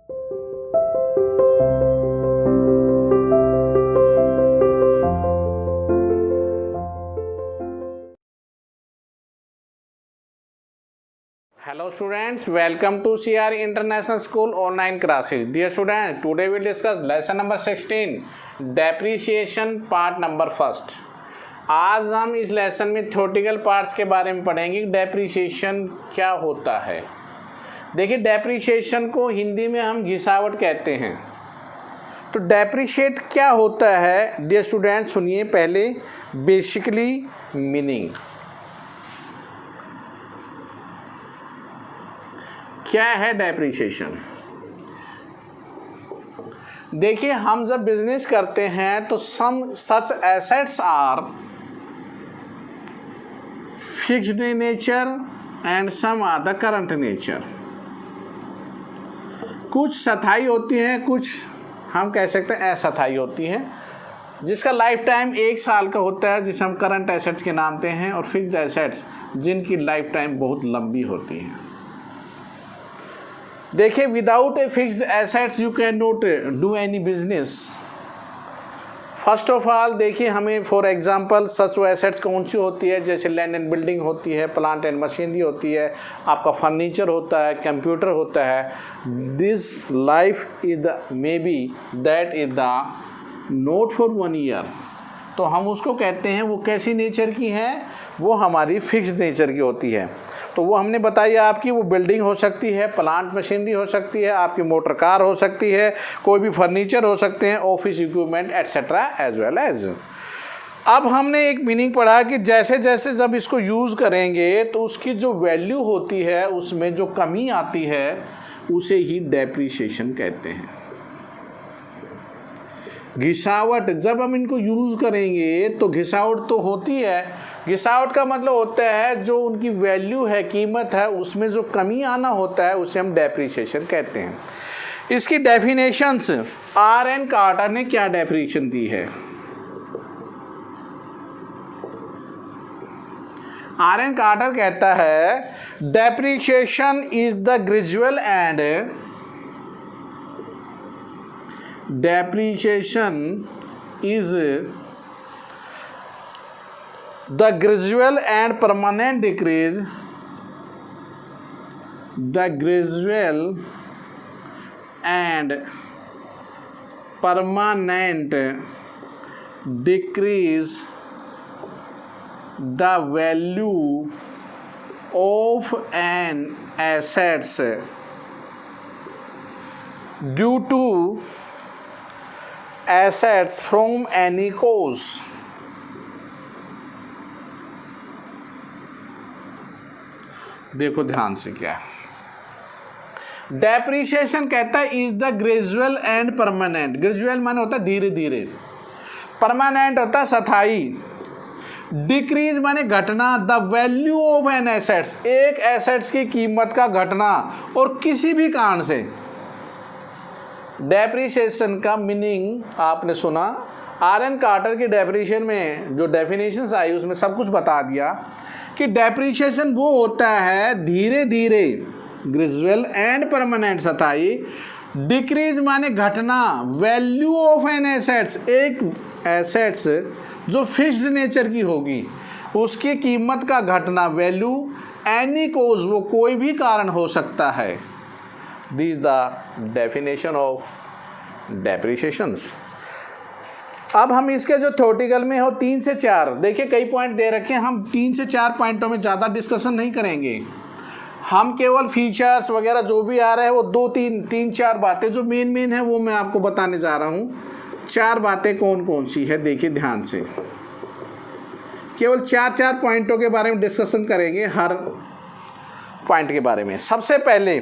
Hello students, welcome to CR International School online classes. Dear students, today we discuss lesson number 16, depreciation part number first. आज हम इस lesson में theoretical parts के बारे में पढ़ेंगे कि डेप्रीशिएशन क्या होता है। देखिए, डेप्रीशिएशन को हिंदी में हम घिसावट कहते हैं। तो डेप्रीशिएट क्या होता है डियर स्टूडेंट, सुनिए पहले बेसिकली मीनिंग क्या है डेप्रीशिएशन। देखिए, हम जब बिजनेस करते हैं तो some such assets are fixed in nature and some are the current nature. कुछ स्थायी होती हैं, कुछ हम कह सकते हैं अस्थायी होती हैं, जिसका लाइफ टाइम 1 साल का होता है, जिसे हम करंट एसेट्स के नाम देते हैं, और फिक्स्ड एसेट्स जिनकी लाइफ टाइम बहुत लंबी होती है। देखिए, without a fixed assets you can not do any business. First of all देखिए, हमें फॉर एग्जांपल सच एसेट्स कौन सी होती है, जैसे लैंड एंड बिल्डिंग होती है, प्लांट एंड मशीनरी होती है, आपका फर्नीचर होता है, कंप्यूटर होता है। This life is the may B that is the not for 1 year. तो हम उसको कहते हैं वो कैसी नेचर की है, वो हमारी फिक्स्ड नेचर की होती है। तो वो हमने बताई आपकी, वो बिल्डिंग हो सकती है, प्लांट मशीनरी हो सकती है, आपकी मोटर कार हो सकती है, कोई भी फर्नीचर हो सकते हैं, office equipment etcetera as well as. अब हमने एक मीनिंग पढ़ा कि जैसे जैसे जब इसको यूज़ करेंगे तो उसकी जो वैल्यू होती है उसमें जो कमी आती है उसे ही डेप्रीशिएशन कहते हैं। घिसावट, जब हम इनको यूज़ करेंगे तो घिसावट तो होती है। घिसावट का मतलब होता है जो उनकी वैल्यू है, कीमत है, उसमें जो कमी आना होता है उसे हम डेप्रीशिएशन कहते हैं। इसकी डेफिनेशंस R.N. कार्टर ने क्या डेफिनेशन दी है। R.N. कार्टर कहता है depreciation is the gradual and depreciation is the gradual and permanent decrease, the gradual and permanent decrease the value of an assets due to assets from any cause। देखो ध्यान से क्या है। Depreciation कहता है is the gradual and permanent. Gradual माने होता है धीरे धीरे, परमानेंट होता है स्थायी, डिक्रीज माने घटना, the value of an assets, एक एसेट्स की कीमत का घटना और किसी भी कारण से। डेप्रीशिएशन का मीनिंग आपने सुना, R.N. कार्टर की डेप्रीशिएशन में जो डेफिनेशंस आई उसमें सब कुछ बता दिया कि डेप्रीशिएशन वो होता है धीरे धीरे, ग्रेजुअल एंड परमानेंट स्थायी, डिक्रीज माने घटना, वैल्यू ऑफ एन एसेट्स, एक एसेट्स जो फिक्स्ड नेचर की होगी उसकी कीमत का घटना, वैल्यू, एनी कोज, वो कोई भी कारण हो सकता है। This the definition of depreciations. अब हम इसके जो थ्योरेटिकल में हो 3 से 4, देखिए कई पॉइंट दे रखे हैं, हम 3 से 4 पॉइंटों में ज़्यादा डिस्कशन नहीं करेंगे। हम केवल फीचर्स वगैरह जो भी आ रहे हैं वो 2-3-4 बातें जो मेन है वो मैं आपको बताने जा रहा हूँ। 4 बातें कौन कौन सी है देखिए ध्यान से, केवल 4 पॉइंटों के बारे में डिस्कशन करेंगे, हर पॉइंट के बारे में। सबसे पहले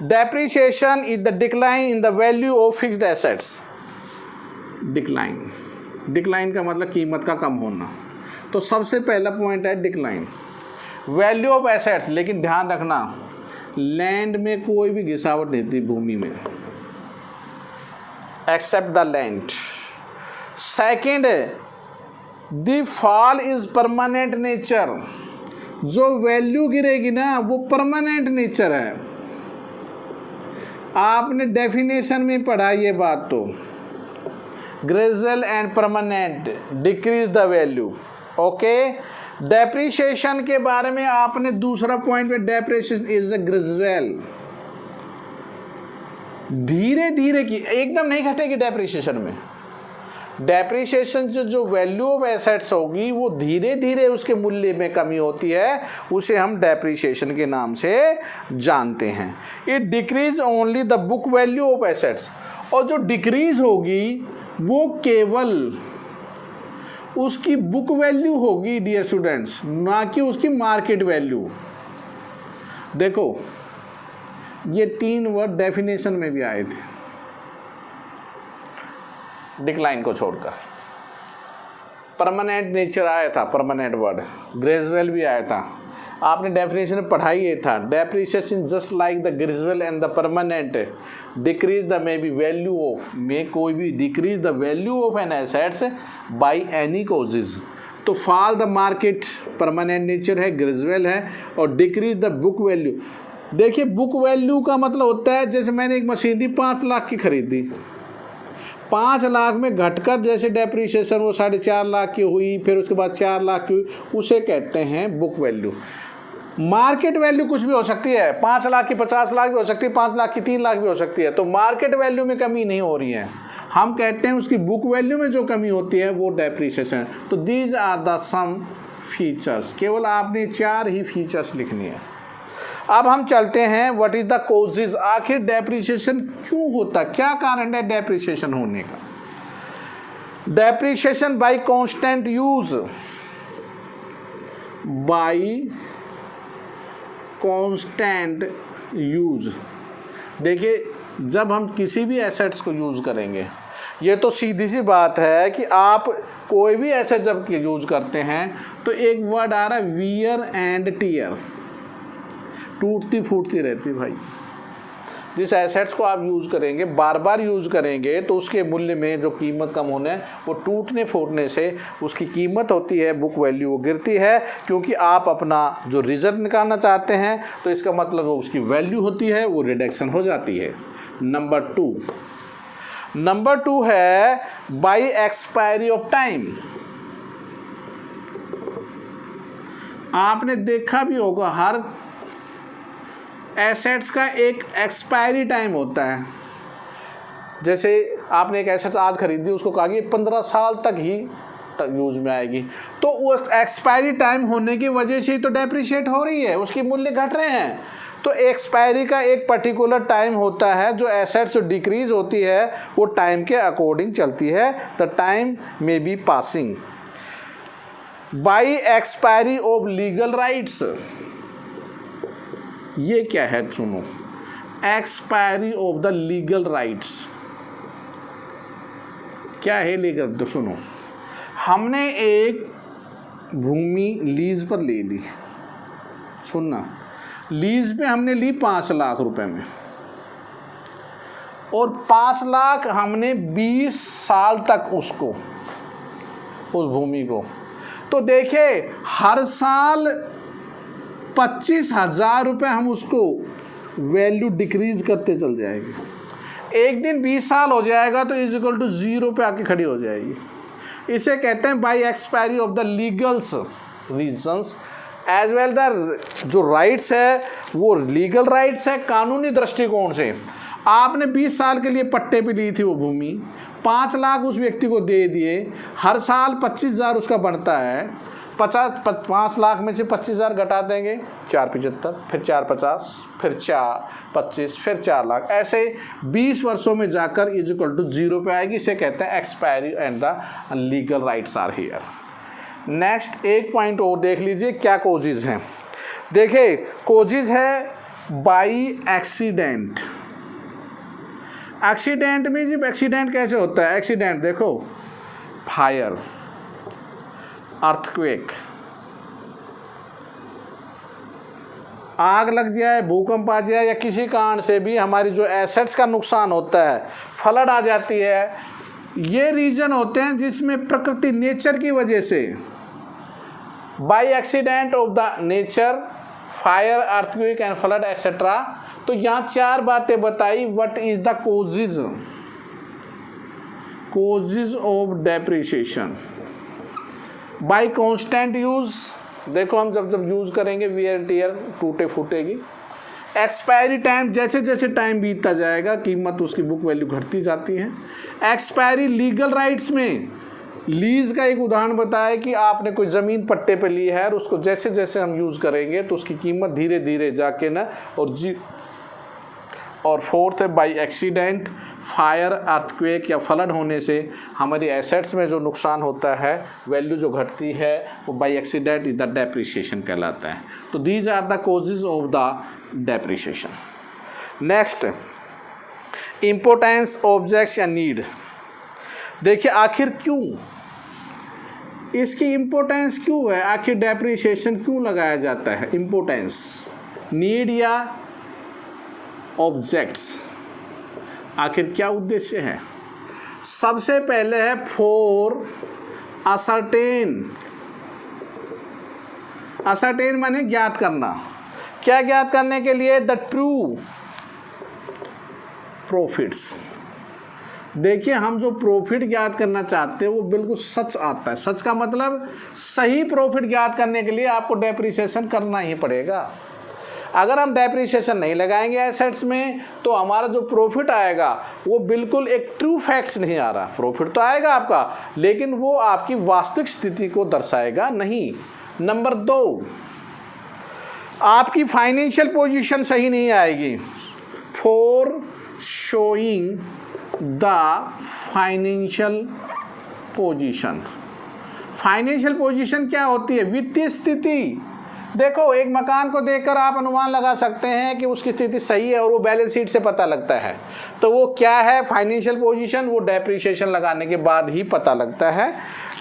depreciation is the decline in the value of fixed assets. Decline का मतलब कीमत का कम होना। तो सबसे पहला पॉइंट है डिक्लाइन, वैल्यू ऑफ एसेट्स। लेकिन ध्यान रखना, लैंड में कोई भी घिसावट नहीं थी भूमि में, except the land. Second, the fall is permanent nature, जो वैल्यू गिरेगी ना वो परमानेंट नेचर है। आपने डेफिनेशन में पढ़ा ये बात, तो gradual and permanent decrease the value. Okay, depreciation के बारे में आपने दूसरा पॉइंट में, डेप्रिसिएशन इज अ ग्रेजुअल, धीरे धीरे की, एकदम नहीं घटेगी डेप्रिसिएशन में। डेप्रिसिएशन जो वैल्यू ऑफ एसेट्स होगी वो धीरे धीरे उसके मूल्य में कमी होती है, उसे हम डेप्रिसिएशन के नाम से जानते हैं। It decrease only the book value of assets, और जो डिक्रीज होगी वो केवल उसकी बुक वैल्यू होगी डियर स्टूडेंट्स, ना कि उसकी मार्केट वैल्यू। देखो ये 3 वर्ड डेफिनेशन में भी आए थे, डिक्लाइन को छोड़कर। परमानेंट नेचर आया था, परमानेंट वर्ड, ग्रेजुअल भी आया था, आपने डेफिनेशन में पढ़ा ही था। Depreciation just like the gradual and the permanent decrease the may be value of, में कोई भी decrease the value of an assets by any causes. तो fall the market permanent nature है, ग्रेजुअल है, और डिक्रीज द बुक वैल्यू। देखिए book value का मतलब होता है, जैसे मैंने एक मशीनरी 5 लाख की खरीदी, 5 लाख में घटकर जैसे डेप्रिसिएशन वो 4.5 लाख की हुई, फिर उसके बाद 4 लाख की हुई, उसे कहते हैं बुक वैल्यू। मार्केट वैल्यू कुछ भी हो सकती है, 5 लाख की 50 लाख भी हो सकती है, 5 लाख की 3 लाख भी हो सकती है, तो मार्केट वैल्यू में कमी नहीं हो रही है, हम कहते हैं उसकी बुक वैल्यू में जो कमी होती है वो डेप्रिसिएशन। तो these are the some features, केवल आपने 4 ही फीचर्स लिखनी है। अब हम चलते हैं व्हाट इज द कॉजेज, आखिर डेप्रिसिएशन क्यों होता, क्या कारण है डेप्रिसिएशन होने का। Depreciation bye constant use, bye constant use. देखिए जब हम किसी भी एसेट्स को यूज करेंगे, ये तो सीधी सी बात है कि आप कोई भी एसेट जब यूज करते हैं तो एक वर्ड आ रहा है वियर एंड टियर, टूटती फूटती रहती भाई। जिस एसेट्स को आप यूज़ करेंगे, बार बार यूज़ करेंगे, तो उसके मूल्य में जो कीमत कम होने, वो टूटने फूटने से उसकी कीमत होती है, बुक वैल्यू वो गिरती है, क्योंकि आप अपना जो रिजल्ट निकालना चाहते हैं तो इसका मतलब वो उसकी वैल्यू होती है, वो रिडक्शन हो जाती है। नंबर 2 है बाय एक्सपायरी ऑफ टाइम। आपने देखा भी होगा हर एसेट्स का एक एक्सपायरी टाइम होता है। जैसे आपने एक एसेट्स आज खरीदी, उसको कहा कि 15 साल तक ही यूज में आएगी, तो वो एक्सपायरी टाइम होने की वजह से ही तो डेप्रिशिएट हो रही है, उसके मूल्य घट रहे हैं। तो एक्सपायरी का एक पर्टिकुलर टाइम होता है, जो एसेट्स डिक्रीज होती है वो टाइम के अकॉर्डिंग चलती है। The time may be passing by expiry of legal rights. ये क्या है सुनो, expiry of the legal rights क्या है लीगल, तो सुनो, हमने एक भूमि लीज पर ले ली, सुनना, लीज पे हमने ली 5 लाख रुपए में, और 5 लाख हमने 20 साल तक उसको, उस भूमि को, तो देखिए हर साल 25,000 रुपये हम उसको वैल्यू डिक्रीज करते चल जाएंगे। एक दिन 20 साल हो जाएगा तो इज इक्वल टू 0 पे आके खड़ी हो जाएगी। इसे कहते हैं by expiry of the legals reasons as well the जो राइट्स है वो लीगल राइट्स है कानूनी दृष्टिकोण से। आपने 20 साल के लिए पट्टे पे ली थी वो भूमि, 5 लाख उस व्यक्ति को दे दिए, हर साल 25,000 उसका बनता है, 5 लाख में से 25,000 घटा देंगे, 4,75, फिर 4,50, फिर 4,25, फिर 4 लाख, ऐसे 20 वर्षों में जाकर इज इक्वल टू 0 पे आएगी। इसे कहते हैं expiry and the legal rights are here. Next एक पॉइंट और देख लीजिए क्या कोजेज हैं। देखिए कोजेज है बाई एक्सीडेंट। एक्सीडेंट में जब एक्सीडेंट कैसे होता है, एक्सीडेंट देखो, फायर, अर्थक्वेक, आग लग जाए, भूकंप आ जाए, या किसी कारण से भी हमारी जो एसेट्स का नुकसान होता है, फ्लड आ जाती है, ये रीजन होते हैं जिसमें प्रकृति नेचर की वजह से by accident of the nature, fire, earthquake and flood etcetera, तो यहाँ 4 बातें बताई। What is the causes of depreciation bye constant use. देखो हम जब यूज करेंगे वियर एंड टियर टूटे फूटेगी। एक्सपायरी टाइम, जैसे जैसे टाइम बीतता जाएगा कीमत उसकी बुक वैल्यू घटती जाती है। एक्सपायरी लीगल राइट्स में लीज का एक उदाहरण बताया कि आपने कोई ज़मीन पट्टे पे ली है और उसको जैसे जैसे हम यूज़ करेंगे तो उसकी कीमत धीरे धीरे जाके ना और फोर्थ है बाई एक्सीडेंट, फायर, अर्थक्वेक या फ्लड होने से हमारी एसेट्स में जो नुकसान होता है, वैल्यू जो घटती है, वो by accident is the depreciation कहलाता है। तो these are the causes of the depreciation. Next, importance objects या नीड। देखिए आखिर क्यों इसकी इम्पोर्टेंस क्यों है, आखिर डेप्रिसिएशन क्यों लगाया जाता है। इम्पोर्टेंस, नीड या ऑब्जेक्ट्स, आखिर क्या उद्देश्य है। सबसे पहले है फॉर असर्टेन। असर्टेन माने ज्ञात करना। क्या ज्ञात करने के लिए, द ट्रू प्रॉफिट्स। देखिए हम जो प्रॉफिट ज्ञात करना चाहते हैं वो बिल्कुल सच आता है। सच का मतलब सही प्रॉफिट ज्ञात करने के लिए आपको डेप्रिसिएशन करना ही पड़ेगा। अगर हम डेप्रिसिएशन नहीं लगाएंगे एसेट्स में तो हमारा जो प्रॉफिट आएगा वो बिल्कुल एक ट्रू फैक्ट्स नहीं आ रहा। प्रॉफिट तो आएगा आपका लेकिन वो आपकी वास्तविक स्थिति को दर्शाएगा नहीं। नंबर 2, आपकी फाइनेंशियल पोजीशन सही नहीं आएगी। For showing the financial position. Financial position क्या होती है, वित्तीय स्थिति। देखो एक मकान को देखकर आप अनुमान लगा सकते हैं कि उसकी स्थिति सही है और वो बैलेंस शीट से पता लगता है। तो वो क्या है फाइनेंशियल पोजीशन, वो डेप्रिसिएशन लगाने के बाद ही पता लगता है।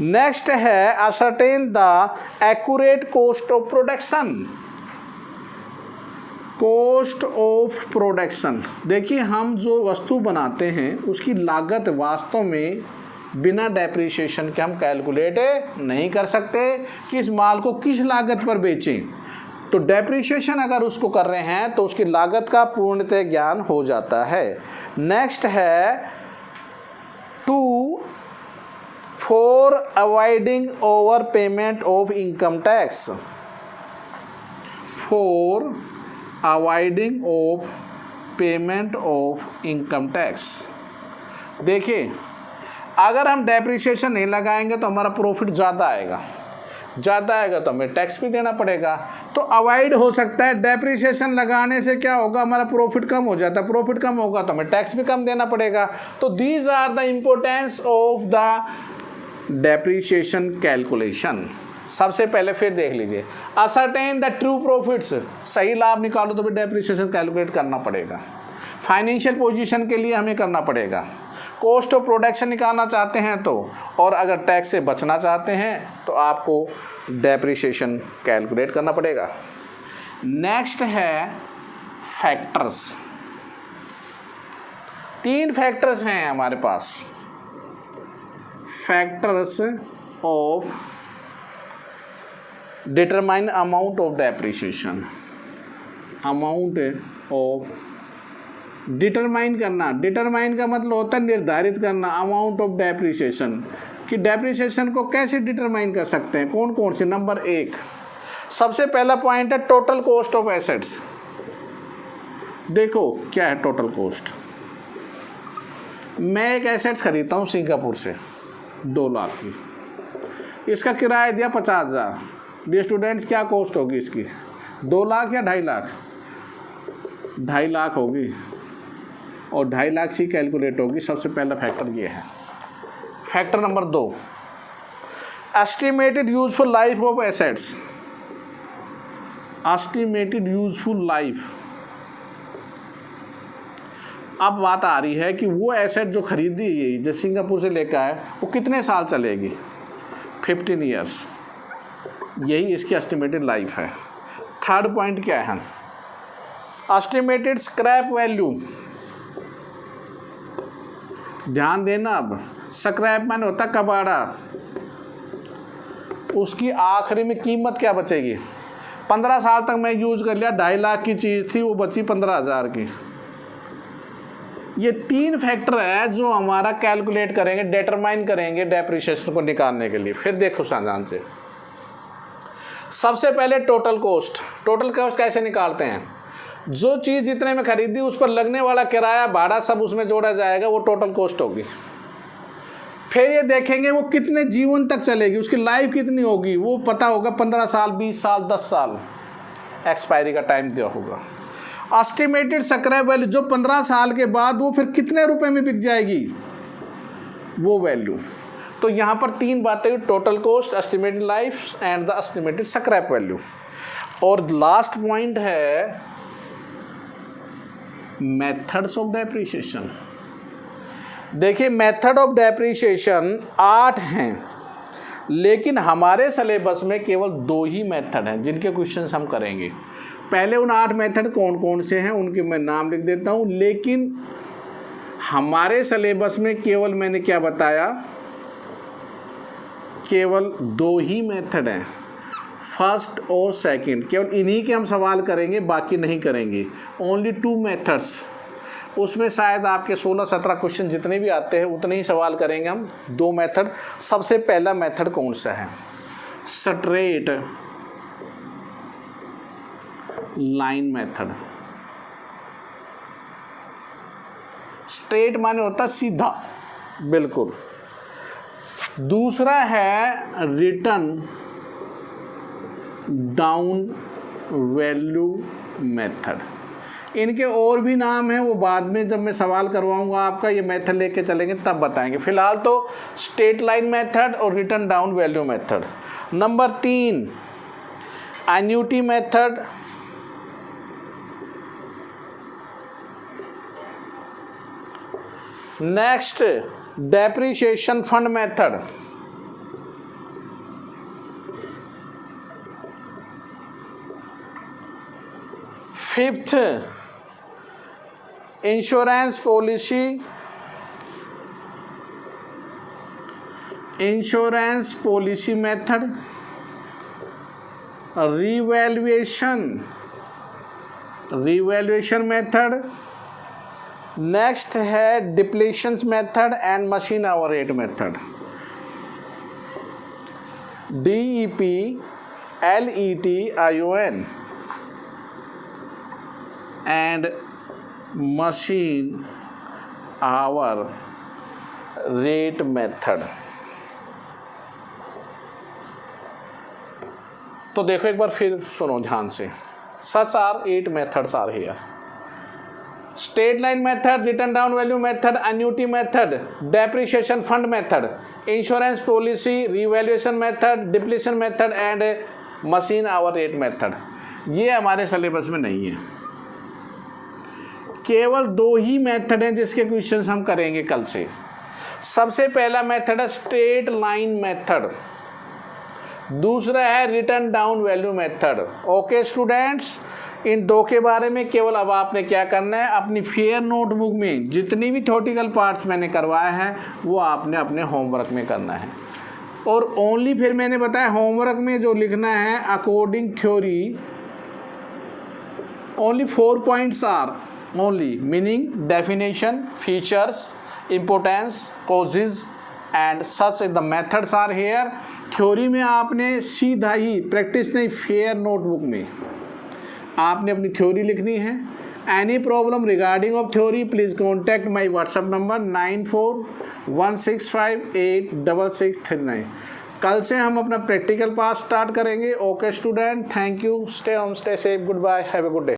नेक्स्ट है ascertain the accurate cost of production. Cost of production, देखिए हम जो वस्तु बनाते हैं उसकी लागत वास्तव में बिना डेप्रिसिएशन के हम कैलकुलेट नहीं कर सकते कि इस माल को किस लागत पर बेचें। तो डेप्रिसिएशन अगर उसको कर रहे हैं तो उसकी लागत का पूर्णतः ज्ञान हो जाता है। नेक्स्ट है two for avoiding over payment of income tax. For avoiding of payment of income tax. देखिए अगर हम डेप्रिसिएशन नहीं लगाएंगे तो हमारा प्रॉफिट ज़्यादा आएगा तो हमें टैक्स भी देना पड़ेगा। तो अवॉइड हो सकता है। डेप्रिसिएशन लगाने से क्या होगा, हमारा प्रॉफिट कम हो जाता है। प्रॉफिट कम होगा तो हमें टैक्स भी कम देना पड़ेगा। तो these are the importance of the depreciation calculation. सबसे पहले फिर देख लीजिए, असर्टेन द ट्रू प्रॉफिट्स, सही लाभ निकालो तो भी डेप्रिसिएशन कैलकुलेट करना पड़ेगा। फाइनेंशियल पोजीशन के लिए हमें करना पड़ेगा। कॉस्ट ऑफ प्रोडक्शन निकालना चाहते हैं तो, और अगर टैक्स से बचना चाहते हैं तो आपको डेप्रिसिएशन कैलकुलेट करना पड़ेगा। नेक्स्ट है फैक्टर्स। 3 फैक्टर्स हैं हमारे पास। Factors of determine amount of depreciation. Amount of determine करना, डिटरमाइन का मतलब होता है निर्धारित करना। अमाउंट ऑफ डेप्रिसिएशन, कि डेप्रिसिएशन को कैसे डिटरमाइन कर सकते हैं, कौन कौन से। नंबर 1, सबसे पहला पॉइंट है टोटल कॉस्ट ऑफ एसेट्स। देखो क्या है टोटल कॉस्ट। मैं एक एसेट्स खरीदता हूँ सिंगापुर से 2 लाख की, इसका किराया दिया 50,000। डियर स्टूडेंट्स क्या कॉस्ट होगी इसकी, 2 लाख या 2.5 लाख? 2.5 लाख होगी और 2.5 लाख से कैलकुलेट होगी। सबसे पहला फैक्टर ये है। Factor number 2, estimated useful life of assets. Estimated useful life. अब बात आ रही है कि वो एसेट जो खरीदी है जो सिंगापुर से लेकर आए वो कितने साल चलेगी, 15 ईयर्स, यही इसकी एस्टिमेटेड लाइफ है। थर्ड पॉइंट क्या है, एस्टिमेटेड स्क्रैप वैल्यू। ध्यान देना, अब स्क्रैप मैन होता कबाड़ा, उसकी आखिरी में कीमत क्या बचेगी, 15 साल तक मैं यूज कर लिया, 2.5 लाख की चीज़ थी, वो बची 15,000 की। ये 3 फैक्टर है जो हमारा कैलकुलेट करेंगे, डिटरमाइन करेंगे डेप्रिसिएशन को निकालने के लिए। फिर देखो ध्यान से, सबसे पहले टोटल कॉस्ट। टोटल कॉस्ट कैसे निकालते हैं? जो चीज़ जितने में खरीदी उस पर लगने वाला किराया भाड़ा सब उसमें जोड़ा जाएगा, वो टोटल कॉस्ट होगी। फिर ये देखेंगे वो कितने जीवन तक चलेगी, उसकी लाइफ कितनी होगी, वो पता होगा, 15 साल, 20 साल, 10 साल एक्सपायरी का टाइम दिया होगा। एस्टिमेटेड स्क्रैप वैल्यू, जो 15 साल के बाद वो फिर कितने रुपए में बिक जाएगी, वो वैल्यू। तो यहाँ पर 3 बातें, total cost, estimated life and the estimated scrap value. और लास्ट पॉइंट है मेथड्स ऑफ डेप्रिसिएशन। देखिए मेथड ऑफ डेप्रिसिएशन 8 हैं, लेकिन हमारे सिलेबस में केवल 2 ही मेथड हैं जिनके क्वेश्चंस हम करेंगे। पहले उन 8 मेथड कौन कौन से हैं उनके मैं नाम लिख देता हूँ, लेकिन हमारे सिलेबस में केवल मैंने क्या बताया, केवल 2 ही मेथड हैं, फर्स्ट और सेकंड। केवल इन्हीं के हम सवाल करेंगे, बाकी नहीं करेंगे। ओनली 2 मेथड्स, उसमें शायद आपके 16-17 क्वेश्चन जितने भी आते हैं उतने ही सवाल करेंगे हम। 2 मेथड। सबसे पहला मेथड कौन सा है? Straight line method. स्ट्रेट माने होता सीधा, बिल्कुल। दूसरा है रिटर्न डाउन वैल्यू मेथड। इनके और भी नाम हैं, वो बाद में जब मैं सवाल करवाऊंगा आपका, ये मेथड लेके चलेंगे तब बताएंगे। फिलहाल तो स्ट्रेट लाइन मेथड और written down value method. Number 3 annuity method. Next depreciation fund method. Fifth insurance policy method. Revaluation method. Next है depletion method and machine hour rate method. DEP LET ION and machine hour rate method. तो देखो एक बार फिर सुनो ध्यान से। Such are 8 methods are here. Straight line method, return down value method, annuity method, depreciation fund method, insurance policy, revaluation method, depletion method and machine hour rate method। ये हमारे syllabus में नहीं है। केवल 2 ही मेथड हैं जिसके क्वेश्चंस हम करेंगे कल से। सबसे पहला मेथड है स्ट्रेट लाइन मेथड, दूसरा है written down value method. Okay students, इन 2 के बारे में केवल अब आपने क्या करना है, अपनी फेयर नोटबुक में जितनी भी थ्योरेटिकल पार्ट्स मैंने करवाया है वो आपने अपने होमवर्क में करना है। और ओनली फिर मैंने बताया होमवर्क में जो लिखना है according theory, only 4 points are only, meaning definition, features, importance, causes and such the methods are here। Theory में आपने सीधा ही प्रैक्टिस नहीं, फेयर नोटबुक में आपने अपनी थ्योरी लिखनी है। Any problem regarding of theory please contact my WhatsApp number 9416586639। कल से हम अपना प्रैक्टिकल पार्ट स्टार्ट करेंगे। Okay student, thank you, stay home, stay safe, goodbye, have a good day.